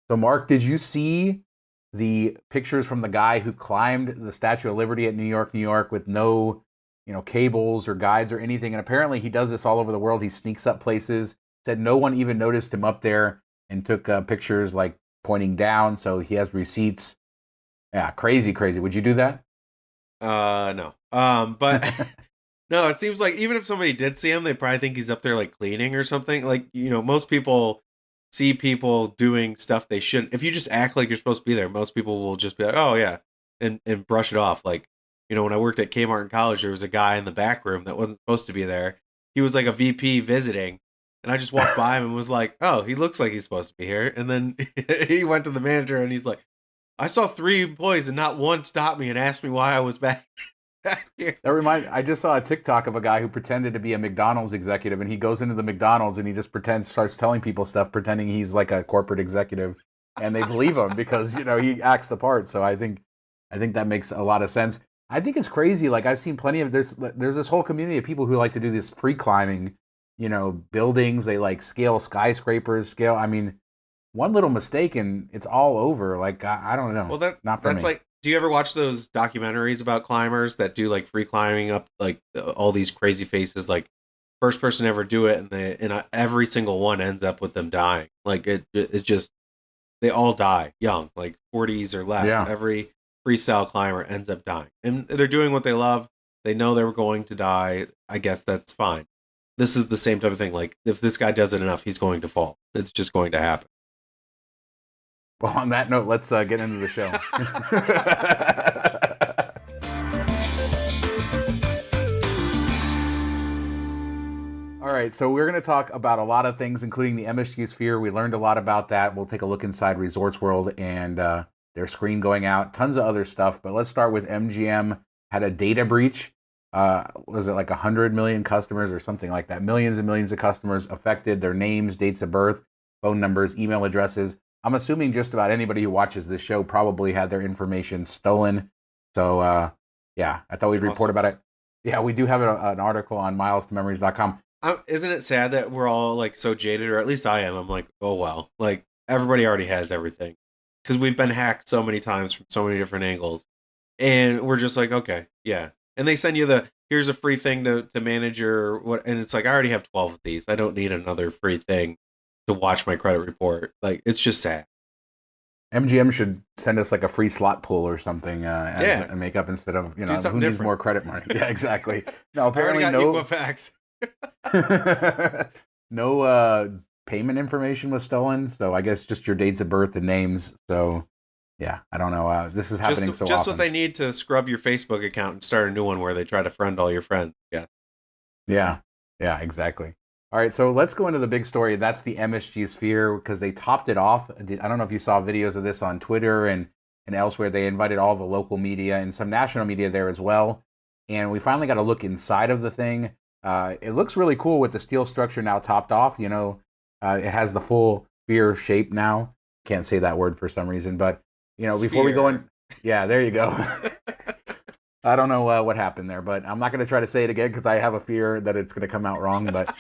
So, Mark, did you see the pictures from the guy who climbed the Statue of Liberty at New York, with no, cables or guides or anything? And apparently, he does this all over the world. He sneaks up places. Said no one even noticed him up there, and took pictures like pointing down. So he has receipts. Yeah, crazy, crazy. Would you do that? No. But no, it seems like even if somebody did see him, they probably think he's up there like cleaning or something. Like, most people see people doing stuff they shouldn't. If you just act like you're supposed to be there, most people will just be like, "Oh yeah," and brush it off. Like, when I worked at Kmart in college, there was a guy in the back room that wasn't supposed to be there. He was like a VP visiting, and I just walked by him and was like, "Oh, he looks like he's supposed to be here." And then he went to the manager and he's like, "I saw three employees and not one stopped me and asked me why I was back." Here. I just saw a TikTok of a guy who pretended to be a McDonald's executive, and he goes into the McDonald's and he just starts telling people stuff, pretending he's like a corporate executive, and they believe him because he acts the part. So I think that makes a lot of sense. I think it's crazy. Like, I've seen plenty of there's this whole community of people who like to do this free climbing, buildings. They like scale skyscrapers, I mean, one little mistake and it's all over. Like, I don't know. Well, Not for that's me. like. Do you ever watch those documentaries about climbers that do like free climbing up like all these crazy faces? Like, first person to ever do it, and every single one ends up with them dying. Like, it just they all die young, like 40s or less. Yeah. Every freestyle climber ends up dying, and they're doing what they love. They know they were going to die. I guess that's fine. This is the same type of thing. Like, if this guy does it enough, he's going to fall. It's just going to happen. Well, on that note, let's get into the show. All right, so we're going to talk about a lot of things, including the MSG Sphere. We learned a lot about that. We'll take a look inside Resorts World and their screen going out. Tons of other stuff, but let's start with MGM had a data breach. Was it like 100 million customers or something like that? Millions and millions of customers affected, their names, dates of birth, phone numbers, email addresses. I'm assuming just about anybody who watches this show probably had their information stolen. So, yeah, I thought we'd report about it. Yeah, we do have an article on milestomemories.com. Isn't it sad that we're all like so jaded, or at least I am? I'm like, oh well, like everybody already has everything because we've been hacked so many times from so many different angles, and we're just like, okay, yeah. And they send you here's a free thing to manage your what, and it's like I already have 12 of these. I don't need another free thing to watch my credit report. Like, it's just sad. MGM should send us like a free slot pool or something as Yeah, a makeup instead of, do who something needs different. more credit money? Yeah, exactly. No, I already apparently got no. Equifax. No payment information was stolen. So I guess just your dates of birth and names. So yeah, I don't know. This is happening so Just what often. they need to scrub your Facebook account and start a new one where they try to friend all your friends. Yeah. Yeah, yeah, exactly. All right, so let's go into the big story. That's the MSG Sphere because they topped it off. I don't know if you saw videos of this on Twitter and elsewhere. They invited all the local media and some national media there as well. And we finally got a look inside of the thing. It looks really cool with the steel structure now topped off. It has the full sphere shape now. Can't say that word for some reason, but before we go Sphere. in, yeah, there you go. I don't know what happened there, but I'm not going to try to say it again because I have a fear that it's going to come out wrong. But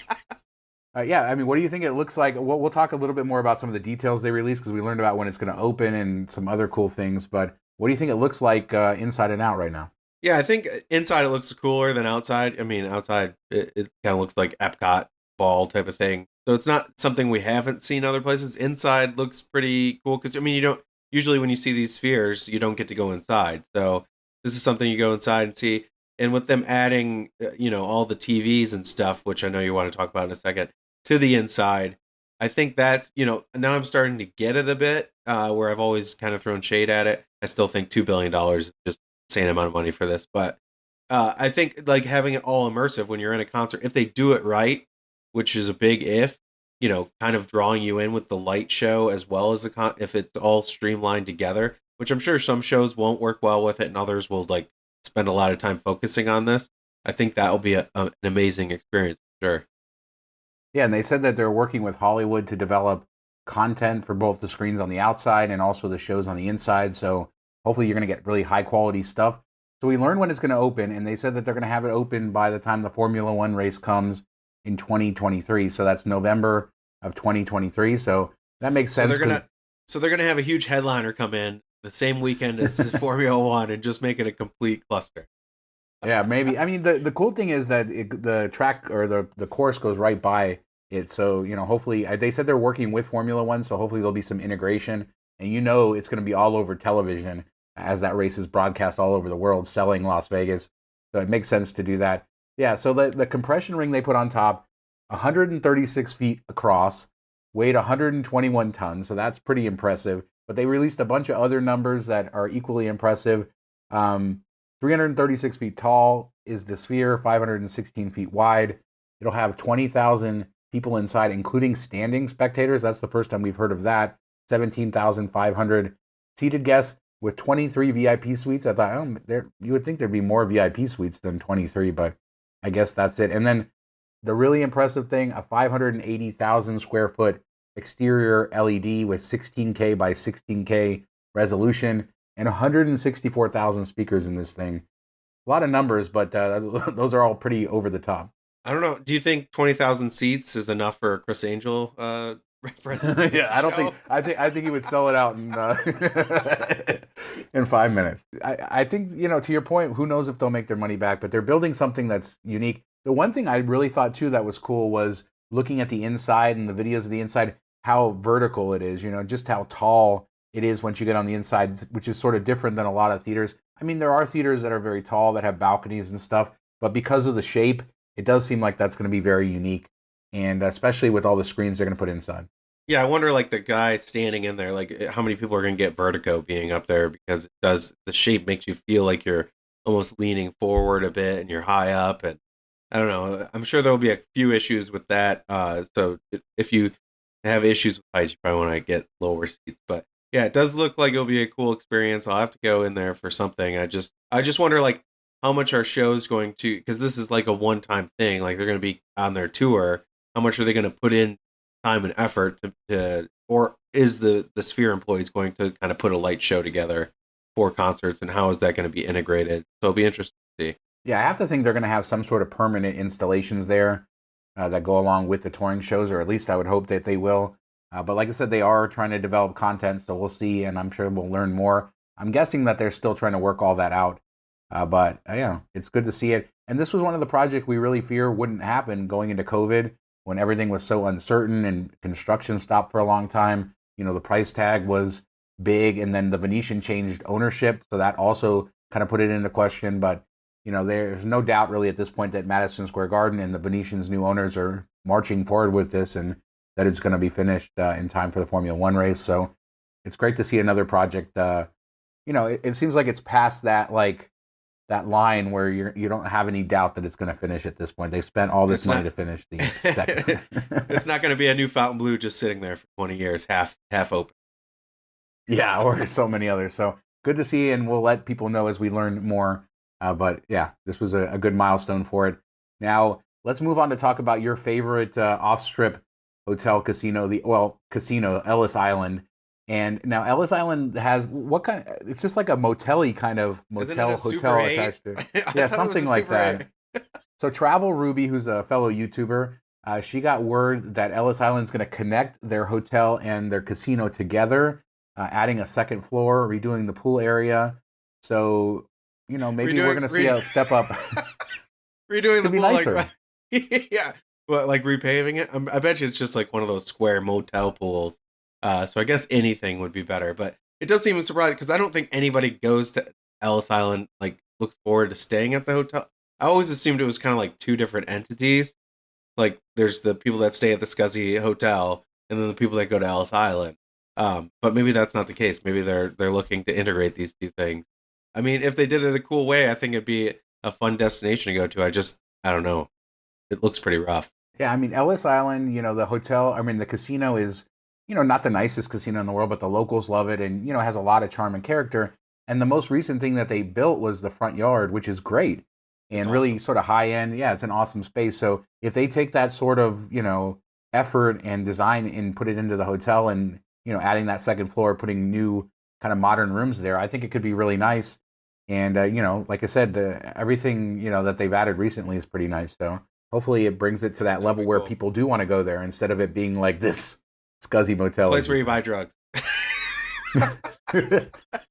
yeah, I mean, what do you think it looks like? We'll talk a little bit more about some of the details they released because we learned about when it's going to open and some other cool things. But what do you think it looks like inside and out right now? Yeah, I think inside it looks cooler than outside. I mean, outside it kind of looks like Epcot ball type of thing. So it's not something we haven't seen other places. Inside looks pretty cool because I mean, you don't usually when you see these spheres, you don't get to go inside. So this is something you go inside and see. And with them adding, all the TVs and stuff, which I know you want to talk about in a second, to the inside, I think that's now I'm starting to get it a bit. Where I've always kind of thrown shade at it. I still think $2 billion is just insane amount of money for this, but I think like having it all immersive when you're in a concert, if they do it right, which is a big if, kind of drawing you in with the light show as well as if it's all streamlined together, which I'm sure some shows won't work well with it and others will like spend a lot of time focusing on this. I think that will be an amazing experience for sure. Yeah, and they said that they're working with Hollywood to develop content for both the screens on the outside and also the shows on the inside. So hopefully you're going to get really high quality stuff. So we learned when it's going to open, and they said that they're going to have it open by the time the Formula One race comes in 2023. So that's November of 2023. So that makes So sense they're because gonna So they're gonna have a huge headliner come in the same weekend as Formula One and just make it a complete cluster. Yeah, maybe. I mean, the cool thing is that the track or the course goes right by it. So, hopefully, they said they're working with Formula One, so hopefully there'll be some integration. And it's going to be all over television as that race is broadcast all over the world, selling Las Vegas. So it makes sense to do that. Yeah, so the compression ring they put on top, 136 feet across, weighed 121 tons. So that's pretty impressive. But they released a bunch of other numbers that are equally impressive. 336 feet tall is the sphere, 516 feet wide. It'll have 20,000 people inside, including standing spectators. That's the first time we've heard of that. 17,500 seated guests with 23 VIP suites. I thought, you would think there'd be more VIP suites than 23, but I guess that's it. And then the really impressive thing, a 580,000 square foot exterior LED with 16K by 16K resolution and 164,000 speakers in this thing. A lot of numbers, but those are all pretty over the top. I don't know. Do you think 20,000 seats is enough for Chris Angel? Yeah, I don't think. I think he would sell it out in 5 minutes. I think to your point, who knows if they'll make their money back? But they're building something that's unique. The one thing I really thought too that was cool was looking at the inside and the videos of the inside, how vertical it is. Just how tall it is once you get on the inside, which is sort of different than a lot of theaters. I mean, there are theaters that are very tall that have balconies and stuff, but because of the shape, it does seem like that's going to be very unique, and especially with all the screens they're going to put inside. Yeah, I wonder, like, the guy standing in there, like, how many people are going to get vertigo being up there, because the shape makes you feel like you're almost leaning forward a bit and you're high up, and I don't know. I'm sure there'll be a few issues with that. So if you have issues with heights, you probably want to get lower seats, but yeah, it does look like it'll be a cool experience. I'll have to go in there for something. I just wonder, like, how much our show's going to, because this is like a one-time thing. Like, they're going to be on their tour. How much are they going to put in time and effort to or is the Sphere employees going to kind of put a light show together for concerts, and how is that going to be integrated? So it'll be interesting to see. Yeah, I have to think they're going to have some sort of permanent installations there that go along with the touring shows, or at least I would hope that they will. But like I said, they are trying to develop content, so we'll see, and I'm sure we'll learn more. I'm guessing that they're still trying to work all that out. But it's good to see it. And this was one of the projects we really fear wouldn't happen going into COVID, when everything was so uncertain and construction stopped for a long time. The price tag was big, and then the Venetian changed ownership, so that also kind of put it into question. But there's no doubt really at this point that Madison Square Garden and the Venetian's new owners are marching forward with this, and that it's going to be finished in time for the Formula One race. So it's great to see another project. It seems like it's past that line where you don't have any doubt that it's going to finish at this point. They spent all this money to finish the second. It's not going to be a new Fontainebleau just sitting there for 20 years, half open. Yeah, or so many others. So good to see, and we'll let people know as we learn more. But yeah, this was a good milestone for it. Now let's move on to talk about your favorite off-strip hotel casino, casino, Ellis Island. And now Ellis Island has what kind of, it's just like a motel-y kind of motel hotel attached to it. Yeah, something like that. So Travel Ruby, who's a fellow YouTuber, she got word that Ellis Island's going to connect their hotel and their casino together, adding a second floor, redoing the pool area. So, maybe we're going to see a step up. Redoing the pool, nicer. Yeah. Well, like repaving it. I bet you it's just like one of those square motel pools. So I guess anything would be better, but it does seem surprising because I don't think anybody goes to Ellis Island, like, looks forward to staying at the hotel. I always assumed it was kind of like two different entities. Like, there's the people that stay at the Scuzzy Hotel, and then the people that go to Ellis Island. But maybe that's not the case. Maybe they're looking to integrate these two things. I mean, if they did it a cool way, I think it'd be a fun destination to go to. I don't know. It looks pretty rough. Yeah, I mean, Ellis Island, the casino is, not the nicest casino in the world, but the locals love it, and, has a lot of charm and character. And the most recent thing that they built was the front yard, which is great and That's really awesome. sort of high end. Yeah, it's an awesome space. So if they take that sort of, effort and design and put it into the hotel, and, adding that second floor, putting new kind of modern rooms there, I think it could be really nice. And, like I said, everything, that they've added recently is pretty nice. So hopefully it brings it to that level where cool. people do want to go there instead of it being like this Scuzzy motel. Place where you buy drugs.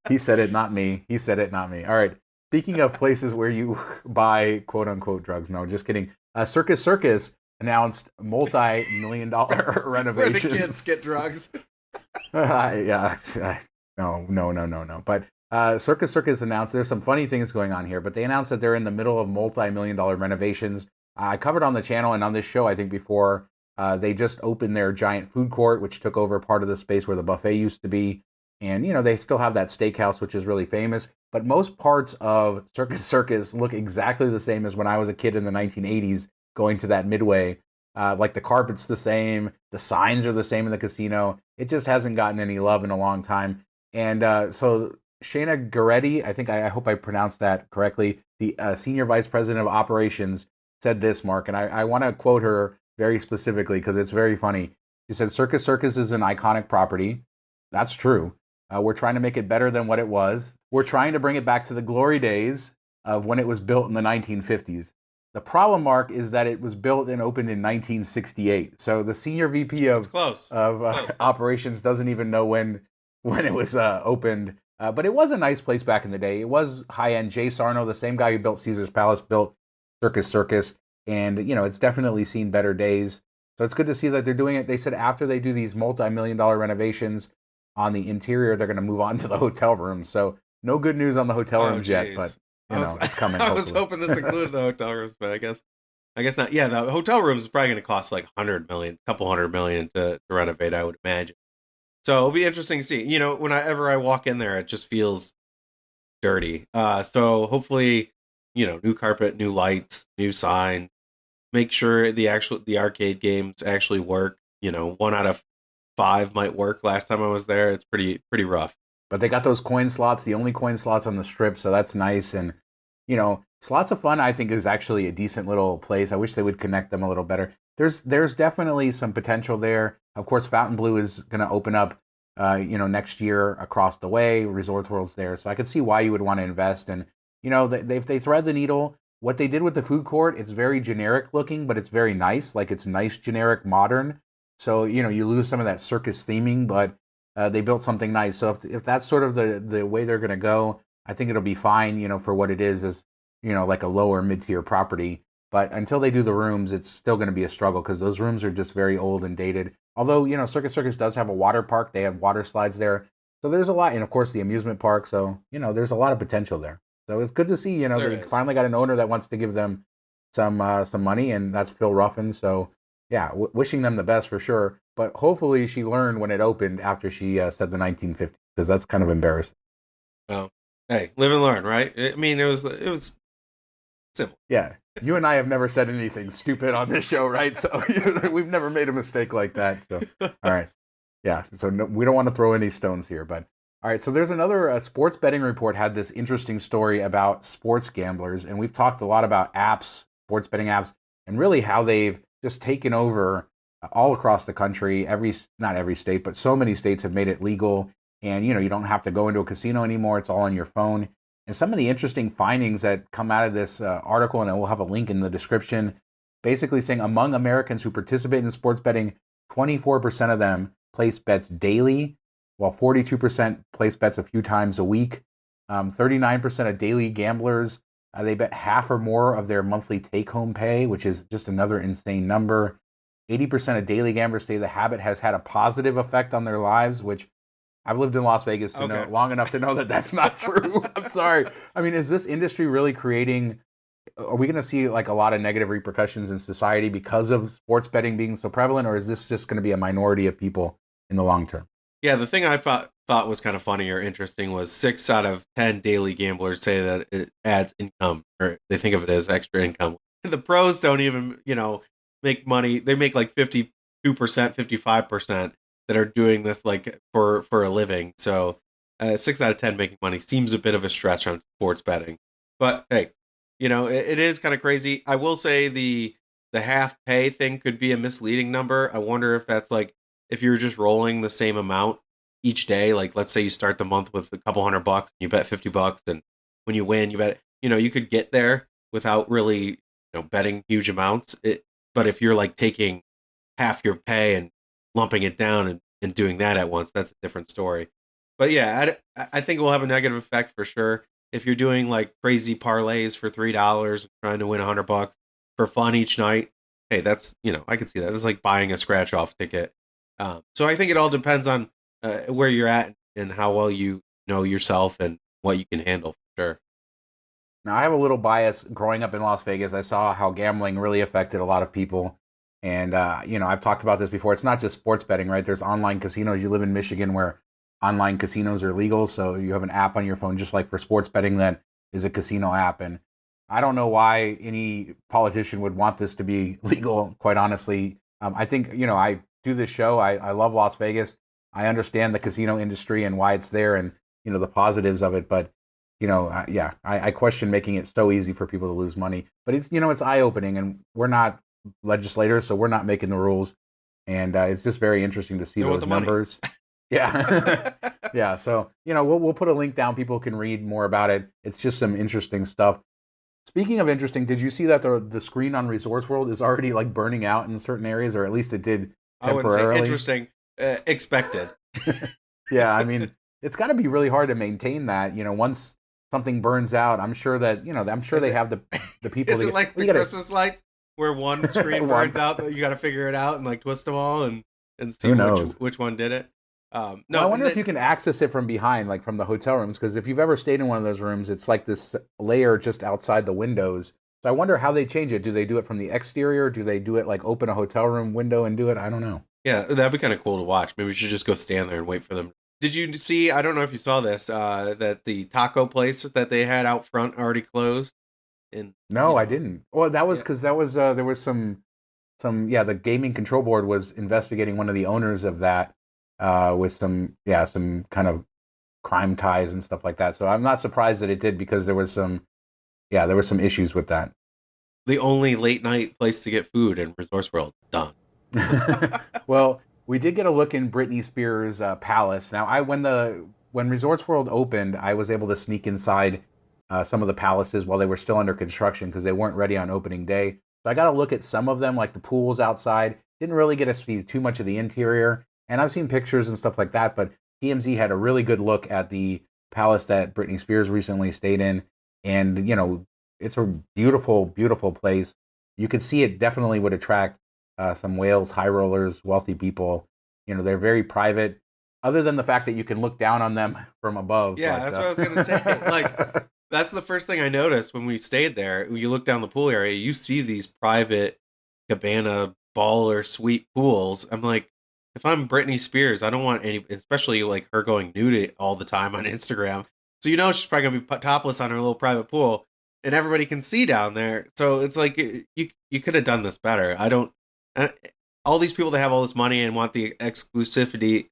He said it, not me. He said it, not me. All right. Speaking of places where you buy quote unquote drugs, no, just kidding. Circus Circus announced multi-million dollar Where the kids renovations. get drugs. Yeah, no. But Circus Circus announced there's some funny things going on here, but they announced that they're in the middle of multi-million dollar renovations. I covered on the channel and on this show, I think before, they just opened their giant food court, which took over part of the space where the buffet used to be. And, they still have that steakhouse, which is really famous. But most parts of Circus Circus look exactly the same as when I was a kid in the 1980s going to that Midway. Like the carpet's the same, the signs are the same in the casino. It just hasn't gotten any love in a long time. And so Shayna Goretti, I hope I pronounced that correctly, the senior vice president of operations, said this, Mark, and I want to quote her very specifically because it's very funny. She said, Circus Circus is an iconic property. That's true. We're trying to make it better than what it was. We're trying to bring it back to the glory days of when it was built in the 1950s. The problem, Mark, is that it was built and opened in 1968. So the senior VP of operations doesn't even know when it was opened. But it was a nice place back in the day. It was high-end. Jay Sarno, the same guy who built Caesar's Palace, built Circus Circus. And, it's definitely seen better days. So it's good to see that they're doing it. They said after they do these multi-million dollar renovations on the interior, they're going to move on to the hotel rooms. So no good news on the hotel rooms yet, but it's coming. I was hoping this included the hotel rooms, but I guess not. Yeah, the hotel rooms is probably going to cost like couple hundred million to renovate, I would imagine. So it'll be interesting to see. Whenever I walk in there, it just feels dirty. So hopefully, new carpet, new lights, new sign. Make sure the arcade games actually work. 1 out of 5 might work. Last time I was there, it's pretty rough. But they got those coin slots, the only coin slots on the strip, so that's nice. And Slots of Fun, I think, is actually a decent little place. I wish they would connect them a little better. There's definitely some potential there. Of course, Fontainebleau is going to open up, next year across the way. Resort World's there, so I could see why you would want to invest. And if they thread the needle, what they did with the food court, it's very generic looking, but it's very nice. Like it's nice, generic, modern. So you lose some of that circus theming, but they built something nice. So if that's sort of the way they're going to go, I think it'll be fine. For what it is like a lower mid-tier property. But until they do the rooms, it's still going to be a struggle because those rooms are just very old and dated. Although, Circus Circus does have a water park. They have water slides there. So there's a lot. And, of course, the amusement park. So, there's a lot of potential there. So it's good to see, they finally got an owner that wants to give them some money, and that's Phil Ruffin. So, yeah, wishing them the best for sure. But hopefully she learned when it opened after she said the 1950s, because that's kind of embarrassing. Oh, hey, live and learn, right? I mean, it was simple. Yeah. You and I have never said anything stupid on this show, right? So we've never made a mistake like that. So, all right. Yeah. So we don't want to throw any stones here, but all right. So there's another sports betting report had this interesting story about sports gamblers. And we've talked a lot about apps, sports betting apps, and really how they've just taken over all across the country. Not every state, but so many states have made it legal. And, you don't have to go into a casino anymore. It's all on your phone. And some of the interesting findings that come out of this article, and we'll have a link in the description, basically saying among Americans who participate in sports betting, 24% of them place bets daily, while 42% place bets a few times a week. 39% of daily gamblers, they bet half or more of their monthly take-home pay, which is just another insane number. 80% of daily gamblers say the habit has had a positive effect on their lives, which I've lived in Las Vegas to know long enough to know that that's not true. I'm sorry. I mean, is this industry really creating? Are we going to see like a lot of negative repercussions in society because of sports betting being so prevalent, or is this just going to be a minority of people in the long term? Yeah, the thing I thought was kind of funny or interesting was 6 out of 10 daily gamblers say that it adds income, or they think of it as extra income. The pros don't even, make money. They make like 52%, 55%. That are doing this like for a living. So 6 out of 10 making money seems a bit of a stretch on sports betting. But hey, it is kind of crazy. I will say the half pay thing could be a misleading number. I wonder if that's like if you're just rolling the same amount each day. Like let's say you start the month with a couple $100, you bet $50, and when you win, you bet you could get there without really betting huge amounts. But if you're like taking half your pay and lumping it down and doing that at once, that's a different story. But yeah, I think it will have a negative effect for sure. If you're doing like crazy parlays for $3, trying to win $100 for fun each night, hey, that's I could see that. That's like buying a scratch off ticket. So I think it all depends on where you're at and how well you know yourself and what you can handle for sure. Now, I have a little bias growing up in Las Vegas. I saw how gambling really affected a lot of people. And, I've talked about this before. It's not just sports betting, right? There's online casinos. You live in Michigan where online casinos are legal. So you have an app on your phone, just like for sports betting, that is a casino app. And I don't know why any politician would want this to be legal, quite honestly. I think, I do this show. I love Las Vegas. I understand the casino industry and why it's there and, the positives of it. But I question making it so easy for people to lose money. But it's eye opening, and we're not legislators, so we're not making the rules. And it's just very interesting to see those numbers. Yeah, yeah. So we'll put a link down. People can read more about it. It's just some interesting stuff. Speaking of interesting, did you see that the screen on Resorts World is already like burning out in certain areas, or at least it did temporarily? I wouldn't say interesting. Expected. Yeah, I mean, it's got to be really hard to maintain that. Once something burns out, I'm sure that I'm sure they have the people. Is it like the Christmas lights where one screen burns out? You got to figure it out and like twist them all and see which one did it. No, well, I wonder if you can access it from behind, like from the hotel rooms, because if you've ever stayed in one of those rooms, it's like this layer just outside the windows. So I wonder how they change it. Do they do it from the exterior? Do they do it like open a hotel room window and do it? I don't know. Yeah, that'd be kind of cool to watch. Maybe we should just go stand there and wait for them. Did you see? I don't know if you saw this. That the taco place that they had out front already closed. No, I didn't. Well, that was because that was there was some the gaming control board was investigating one of the owners of that with some kind of crime ties and stuff like that. So I'm not surprised that it did, because there was some issues with that. The only late night place to get food in Resorts World done. Well, we did get a look in Britney Spears' palace. Now, when Resorts World opened, I was able to sneak inside some of the palaces while they were still under construction because they weren't ready on opening day. So I got to look at some of them, like the pools outside. Didn't really get to see too much of the interior, and I've seen pictures and stuff like that. But TMZ had a really good look at the palace that Britney Spears recently stayed in, and it's a beautiful, beautiful place. You could see it definitely would attract some whales, high rollers, wealthy people. They're very private, other than the fact that you can look down on them from above. Yeah, that's what I was going to say. Like, that's the first thing I noticed when we stayed there. You look down the pool area, you see these private cabana baller suite pools. I'm like, if I'm Britney Spears, I don't want any, especially like her going nude all the time on Instagram. So she's probably going to be topless on her little private pool, and everybody can see down there. So it's like, you could have done this better. All these people that have all this money and want the exclusivity,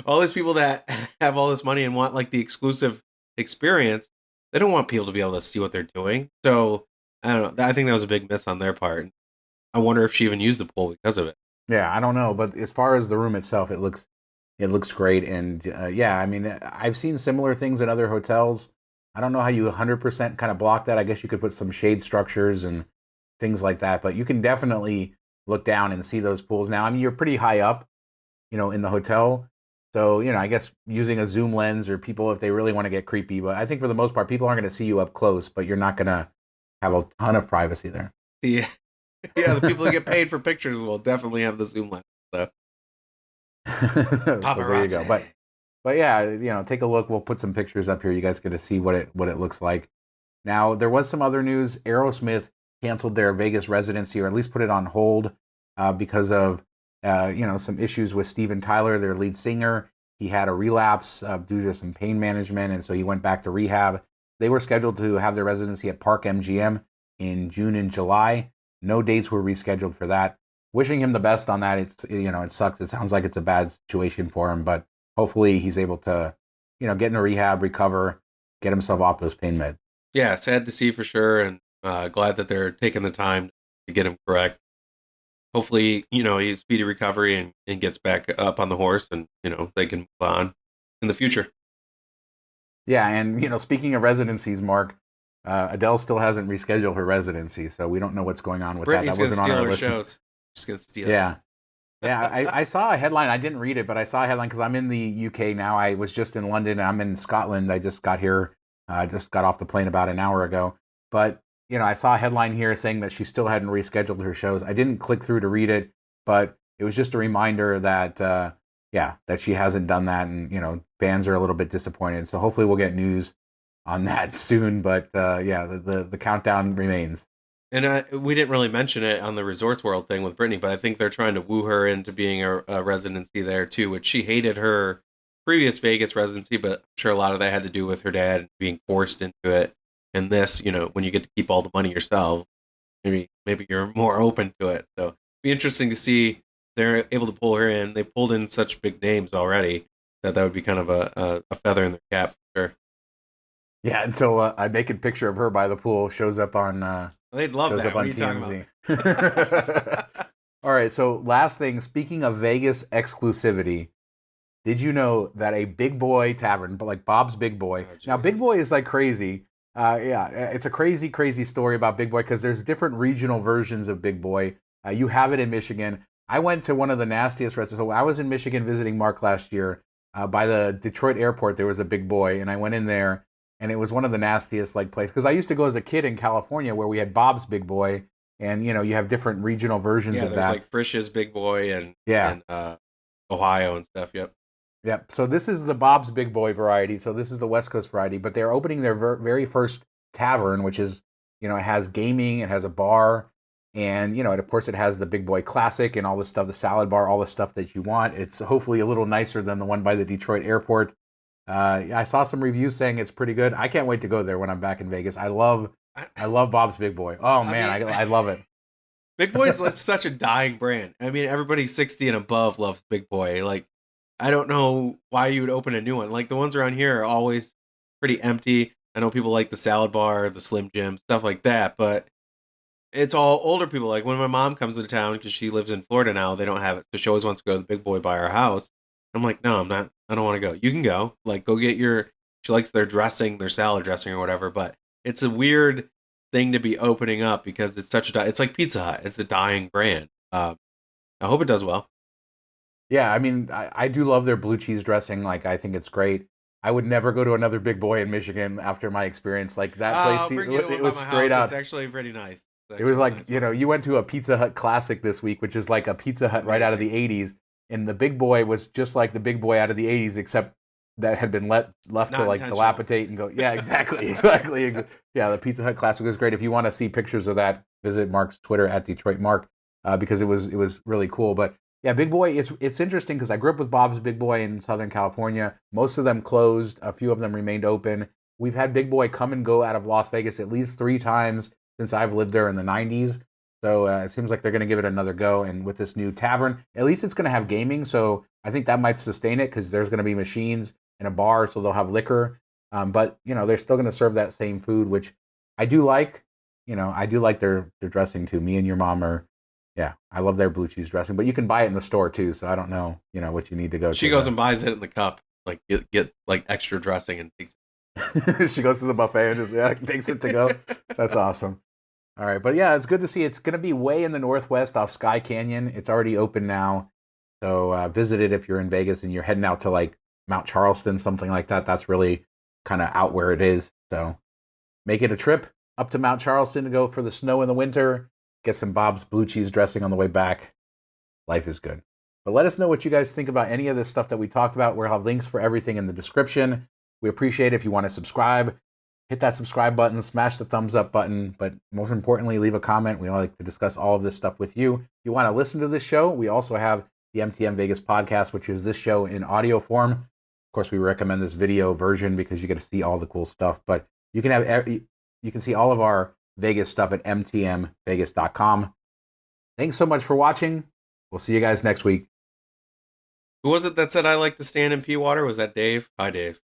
all these people that have all this money and want like the exclusive experience, they don't want people to be able to see what they're doing. So I don't know. I think that was a big miss on their part. I wonder if she even used the pool because of it. Yeah, I don't know, but as far as the room itself, it looks great, and I mean, I've seen similar things in other hotels. I don't know how you 100% kind of block that. I guess you could put some shade structures and things like that, but you can definitely look down and see those pools. Now, I mean, you're pretty high up, in the hotel. So, I guess using a zoom lens, or people, if they really want to get creepy, but I think for the most part, people aren't going to see you up close, but you're not going to have a ton of privacy there. Yeah. Yeah, the people who get paid for pictures will definitely have the zoom lens. So, so there you go. But yeah, take a look. We'll put some pictures up here. You guys get to see what it looks like. Now, there was some other news. Aerosmith canceled their Vegas residency, or at least put it on hold because of some issues with Steven Tyler, their lead singer. He had a relapse due to some pain management, and so he went back to rehab. They were scheduled to have their residency at Park MGM in June and July. No dates were rescheduled for that. Wishing him the best on that. It's it sucks. It sounds like it's a bad situation for him, but hopefully he's able to get into rehab, recover, get himself off those pain meds. Yeah, sad to see for sure, and glad that they're taking the time to get him correct. Hopefully, he's speedy recovery and gets back up on the horse, and they can move on in the future. Yeah, and speaking of residencies, Mark, Adele still hasn't rescheduled her residency, so we don't know what's going on with Britney's that. That wasn't on our list. Shows. She's gonna steal. Yeah, Yeah, I saw a headline. I didn't read it, but I saw a headline because I'm in the UK now. I was just in London. I'm in Scotland. I just got here. Just got off the plane about an hour ago. But I saw a headline here saying that she still hadn't rescheduled her shows. I didn't click through to read it, but it was just a reminder that that she hasn't done that, and fans are a little bit disappointed. So hopefully we'll get news on that soon. But the countdown remains. And we didn't really mention it on the Resorts World thing with Britney, but I think they're trying to woo her into being a residency there too, which she hated her previous Vegas residency, but I'm sure a lot of that had to do with her dad being forced into it. And this, when you get to keep all the money yourself, maybe you're more open to it. So it'd be interesting to see they're able to pull her in. They pulled in such big names already that would be kind of a feather in their cap for sure. Yeah, until a naked picture of her by the pool shows up on. They'd love that. What are you TMZ. talking about? All right, so last thing, speaking of Vegas exclusivity, did you know that a Big Boy Tavern, but like Bob's Big Boy, now Big Boy is like crazy. It's a crazy, crazy story about Big Boy because there's different regional versions of Big Boy. You have it in Michigan. I went to one of the nastiest restaurants. So I was in Michigan visiting Mark last year. By the Detroit airport, there was a Big Boy, and I went in there. And it was one of the nastiest places because I used to go as a kid in California where we had Bob's Big Boy, and you have different regional versions of that. Yeah, there's like Frisch's Big Boy and Ohio and stuff. Yep. So this is the Bob's Big Boy variety. So this is the West Coast variety, but they're opening their very first tavern, which is it has gaming, it has a bar, and of course it has the Big Boy Classic and all the stuff, the salad bar, all the stuff that you want. It's hopefully a little nicer than the one by the Detroit airport. I saw some reviews saying it's pretty good. I can't wait to go there when I'm back in Vegas. I love Bob's Big Boy. Oh man, I love it. Big Boy is such a dying brand. I mean, everybody 60 and above loves Big Boy. Like, I don't know why you would open a new one. Like the ones around here are always pretty empty. I know people like the salad bar, the Slim Jim, stuff like that, but it's all older people. Like when my mom comes into town because she lives in Florida now, they don't have it, so she always wants to go to the Big Boy by our house. I'm like, no, I'm not. I don't want to go. You can go. Like, go get she likes their dressing, their salad dressing or whatever. But it's a weird thing to be opening up because it's it's like Pizza Hut. It's a dying brand. I hope it does well. Yeah, I mean, I do love their blue cheese dressing. Like, I think it's great. I would never go to another Big Boy in Michigan after my experience. Like that place, it was straight out. It's actually pretty nice. It was like, you went to a Pizza Hut Classic this week, which is like a Pizza Hut right out of the 80s. And the Big Boy was just like the Big Boy out of the 80s, except that had been left to like dilapidate and go. Yeah, exactly. Yeah, the Pizza Hut Classic was great. If you want to see pictures of that, visit Mark's Twitter at DetroitMark because it was really cool. But yeah, Big Boy, it's interesting because I grew up with Bob's Big Boy in Southern California. Most of them closed. A few of them remained open. We've had Big Boy come and go out of Las Vegas at least 3 times since I've lived there in the 90s. So it seems like they're going to give it another go. And with this new tavern, at least it's going to have gaming. So I think that might sustain it because there's going to be machines and a bar, so they'll have liquor. But, they're still going to serve that same food, which I do like. I do like their dressing too. Me and your mom I love their blue cheese dressing. But you can buy it in the store too. So I don't know, what you need to go to. She goes and buys it in the cup, like get like extra dressing and takes it. She goes to the buffet and just takes it to go. That's awesome. All right, but yeah, it's good to see. It's going to be way in the northwest off Sky Canyon. It's already open now, so visit it if you're in Vegas and you're heading out to like Mount Charleston, something like that. That's really kind of out where it is. So make it a trip up to Mount Charleston to go for the snow in the winter. Get some Bob's blue cheese dressing on the way back. Life is good. But let us know what you guys think about any of this stuff that we talked about. We'll have links for everything in the description. We appreciate it if you want to subscribe. Hit that subscribe button, smash the thumbs up button, but most importantly, leave a comment. We like to discuss all of this stuff with you. If you want to listen to this show, we also have the MTM Vegas podcast, which is this show in audio form. Of course, we recommend this video version because you get to see all the cool stuff, but you can see all of our Vegas stuff at mtmvegas.com. Thanks so much for watching. We'll see you guys next week. Who was it that said I like to stand and pee water? Was that Dave? Hi, Dave.